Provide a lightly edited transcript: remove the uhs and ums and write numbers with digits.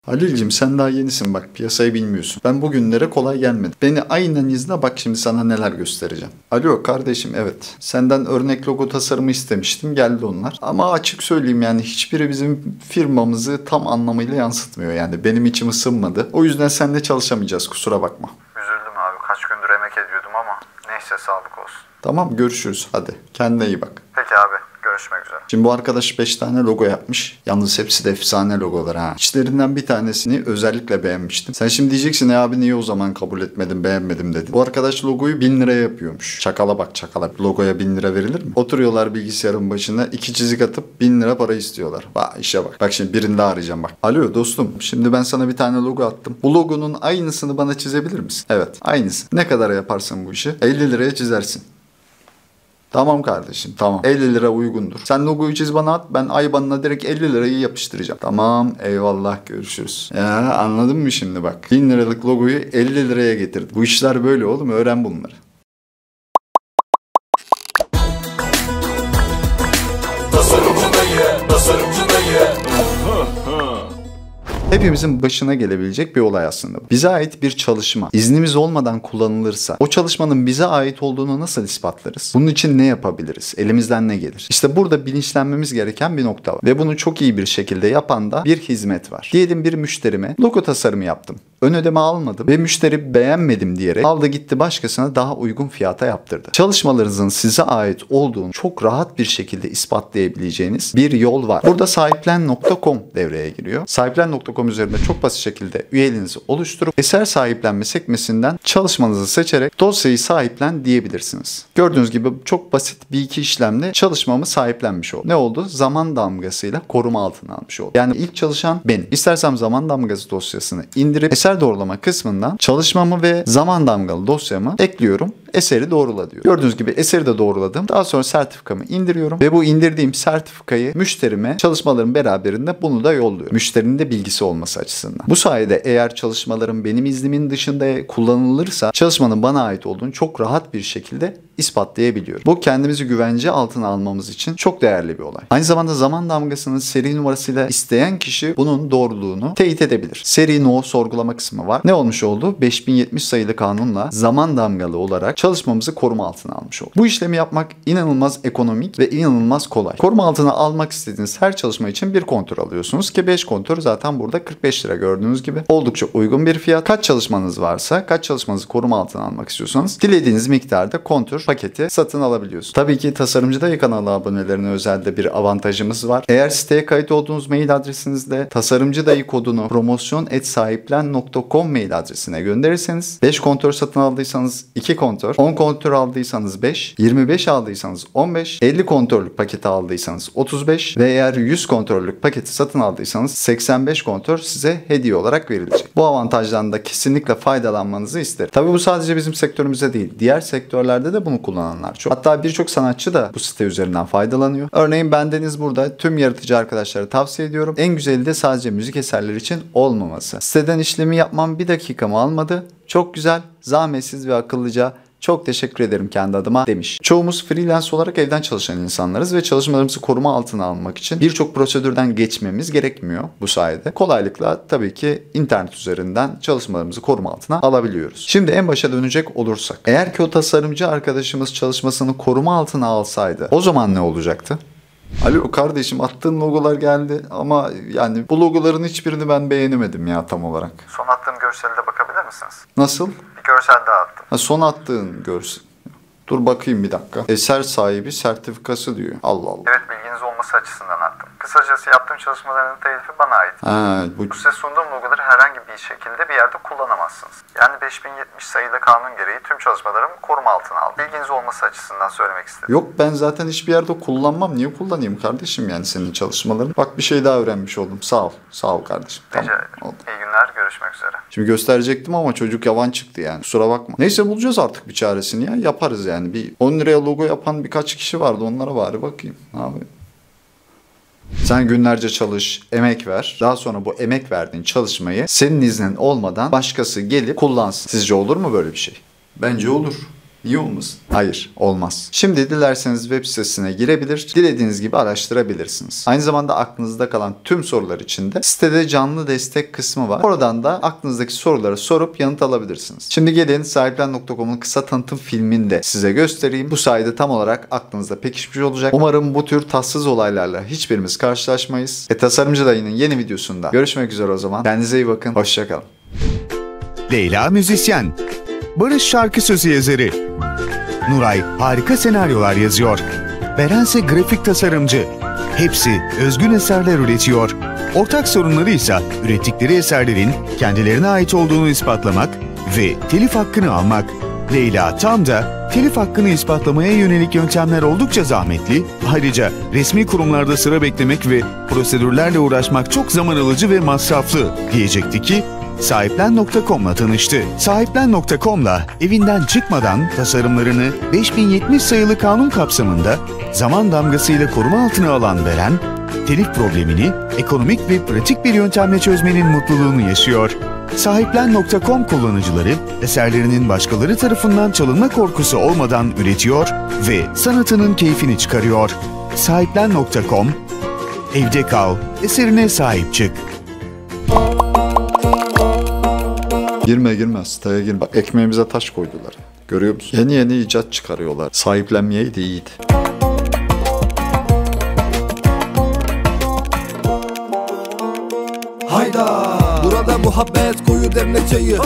Halil'cim sen daha yenisin bak piyasayı bilmiyorsun. Ben bugünlere kolay gelmedim. Beni aynen izle bak şimdi sana neler göstereceğim. Alo kardeşim evet. Senden örnek logo tasarımı istemiştim geldi onlar. Ama açık söyleyeyim yani hiçbiri bizim firmamızı tam anlamıyla yansıtmıyor yani. Benim içim ısınmadı. O yüzden seninle çalışamayacağız kusura bakma. Üzüldüm abi kaç gündür emek ediyordum ama neyse sağlık olsun. Tamam görüşürüz hadi. Kendine iyi bak. Peki abi görüşmek üzere. Şimdi bu arkadaş 5 tane logo yapmış. Yalnız hepsi de efsane logolar ha. İçlerinden bir tanesini özellikle beğenmiştim. Sen şimdi diyeceksin abi niye o zaman kabul etmedim beğenmedim dedin. Bu arkadaş logoyu 1000 liraya yapıyormuş. Çakala bak çakala. Logoya 1000 lira verilir mi? Oturuyorlar bilgisayarın başına 2 çizik atıp 1000 lira para istiyorlar. Vay işe bak. Bak şimdi birini daha arayacağım bak. Alo dostum şimdi ben sana bir tane logo attım. Bu logonun aynısını bana çizebilir misin? Evet aynısı. Ne kadar yaparsın bu işi? 50 liraya çizersin. Tamam kardeşim tamam. 50 lira uygundur. Sen logoyu çiz bana at. Ben IBAN'ına direkt 50 lirayı yapıştıracağım. Tamam eyvallah görüşürüz. Ya anladın mı şimdi bak. 1000 liralık logoyu 50 liraya getirdim. Bu işler böyle oğlum öğren bunları. Tasarımcı dayı. Hepimizin başına gelebilecek bir olay aslında. Bize ait bir çalışma iznimiz olmadan kullanılırsa o çalışmanın bize ait olduğunu nasıl ispatlarız? Bunun için ne yapabiliriz? Elimizden ne gelir? İşte burada bilinçlenmemiz gereken bir nokta var. Ve bunu çok iyi bir şekilde yapan da bir hizmet var. Diyelim bir müşterime logo tasarımı yaptım. Ön ödeme almadım ve müşteri beğenmedim diyerek aldı gitti başkasına daha uygun fiyata yaptırdı. Çalışmalarınızın size ait olduğunu çok rahat bir şekilde ispatlayabileceğiniz bir yol var. Burada sahiplen.com devreye giriyor. Sahiplen.com üzerinde çok basit şekilde üyeliğinizi oluşturup eser sahiplenme sekmesinden çalışmanızı seçerek dosyayı sahiplen diyebilirsiniz. Gördüğünüz gibi çok basit bir iki işlemle çalışmamı sahiplenmiş oldu. Ne oldu? Zaman damgasıyla koruma altına almış oldu. Yani ilk çalışan benim. İstersem zaman damgası dosyasını indirip eser doğrulama kısmından çalışmamı ve zaman damgalı dosyamı ekliyorum. Eseri doğrula diyor. Gördüğünüz gibi eseri de doğruladım. Daha sonra sertifikamı indiriyorum ve bu indirdiğim sertifikayı müşterime çalışmalarım beraberinde bunu da yolluyor. Müşterinin de bilgisi olması açısından. Bu sayede eğer çalışmalarım benim iznimin dışında kullanılırsa çalışmanın bana ait olduğunu çok rahat bir şekilde ispatlayabiliyorum. Bu kendimizi güvence altına almamız için çok değerli bir olay. Aynı zamanda zaman damgasının seri numarasıyla isteyen kişi bunun doğruluğunu teyit edebilir. Seri no sorgulama kısmı var. Ne olmuş oldu? 5070 sayılı kanunla zaman damgalı olarak çalışmamızı koruma altına almış olduk. Bu işlemi yapmak inanılmaz ekonomik ve inanılmaz kolay. Koruma altına almak istediğiniz her çalışma için bir kontör alıyorsunuz ki 5 kontör zaten burada 45 lira gördüğünüz gibi. Oldukça uygun bir fiyat. Kaç çalışmanız varsa, kaç çalışmanızı koruma altına almak istiyorsanız dilediğiniz miktarda kontör paketi satın alabiliyorsunuz. Tabii ki Tasarımcı Dayı kanalı abonelerine özel de bir avantajımız var. Eğer siteye kayıt olduğunuz mail adresinizde Tasarımcı Dayı kodunu promosyon@sahiplen.com mail adresine gönderirseniz 5 kontör satın aldıysanız 2 kontör, 10 kontör aldıysanız 5, 25 aldıysanız 15, 50 kontörlük paketi aldıysanız 35 ve eğer 100 kontörlük paketi satın aldıysanız 85 kontör size hediye olarak verilecek. Bu avantajdan da kesinlikle faydalanmanızı isterim. Tabii bu sadece bizim sektörümüzde değil. Diğer sektörlerde de bunu kullananlar çok. Hatta birçok sanatçı da bu site üzerinden faydalanıyor. Örneğin bendeniz burada tüm yaratıcı arkadaşlara tavsiye ediyorum. En güzeli de sadece müzik eserleri için olmaması. Siteden işlemi yapmam bir dakikamı almadı. Çok güzel, zahmetsiz ve akıllıca. Çok teşekkür ederim kendi adıma demiş. Çoğumuz freelance olarak evden çalışan insanlarız ve çalışmalarımızı koruma altına almak için birçok prosedürden geçmemiz gerekmiyor bu sayede. Kolaylıkla tabii ki internet üzerinden çalışmalarımızı koruma altına alabiliyoruz. Şimdi en başa dönecek olursak. Eğer ki o tasarımcı arkadaşımız çalışmasını koruma altına alsaydı o zaman ne olacaktı? Alo kardeşim attığın logolar geldi ama yani bu logoların hiçbirini ben beğenemedim ya tam olarak. Son attığım görselde bakabilir misiniz? Nasıl? Bir görsel daha attım. Ha, son attığın görsel. Dur bakayım bir dakika. Eser sahibi sertifikası diyor. Allah Allah. Evet bilginiz olması açısından attım. Kısacası yaptığım çalışmaların telifi bana ait. Bu size sunduğum logoları herhangi bir şekilde bir yerde kullanamazsınız. Yani 5070 sayılı kanun gereği tüm çalışmalarımı koruma altına aldım. Bilginiz olması açısından söylemek istedim. Yok ben zaten hiçbir yerde kullanmam. Niye kullanayım kardeşim yani senin çalışmalarını? Bak bir şey daha öğrenmiş oldum. Sağ ol. Sağ ol kardeşim. Rica ederim. Oldu. İyi günler. Görüşmek üzere. Şimdi gösterecektim ama çocuk yavan çıktı yani. Kusura bakma. Neyse bulacağız artık bir çaresini ya. Yaparız yani. Bir 10 liraya logo yapan birkaç kişi vardı. Onlara bari bakayım. Abi. Sen günlerce çalış, emek ver. Daha sonra bu emek verdiğin çalışmayı senin iznin olmadan başkası gelip kullansın. Sizce olur mu böyle bir şey? Bence olur. İyi olmasın? Hayır, olmaz. Şimdi dilerseniz web sitesine girebilir, dilediğiniz gibi araştırabilirsiniz. Aynı zamanda aklınızda kalan tüm sorular için de sitede canlı destek kısmı var. Oradan da aklınızdaki soruları sorup yanıt alabilirsiniz. Şimdi gelin Sahiplen.com'un kısa tanıtım filmini de size göstereyim. Bu sayede tam olarak aklınızda pekişmiş olacak. Umarım bu tür tatsız olaylarla hiçbirimiz karşılaşmayız. Tasarımcı Dayı'nın yeni videosunda görüşmek üzere o zaman. Kendinize iyi bakın. Hoşçakalın. Leyla müzisyen, Barış şarkı sözü yazarı, Nuray harika senaryolar yazıyor, Berense grafik tasarımcı. Hepsi özgün eserler üretiyor. Ortak sorunları ise ürettikleri eserlerin kendilerine ait olduğunu ispatlamak ve telif hakkını almak. Leyla tam da telif hakkını ispatlamaya yönelik yöntemler oldukça zahmetli, ayrıca resmi kurumlarda sıra beklemek ve prosedürlerle uğraşmak çok zaman alıcı ve masraflı diyecekti ki Sahiplen.com'la tanıştı. Sahiplen.com'la evinden çıkmadan tasarımlarını 5070 sayılı kanun kapsamında zaman damgasıyla koruma altına alan Beren, telif problemini ekonomik ve pratik bir yöntemle çözmenin mutluluğunu yaşıyor. Sahiplen.com kullanıcıları eserlerinin başkaları tarafından çalınma korkusu olmadan üretiyor ve sanatının keyfini çıkarıyor. Sahiplen.com, evde kal, eserine sahip çık. Girme siteye girme. Bak ekmeğimize taş koydular. Görüyor musun? Yeni icat çıkarıyorlar. Sahiplenmeyeydi iyiydi. Hayda! Burada muhabbet koyu demle çayı.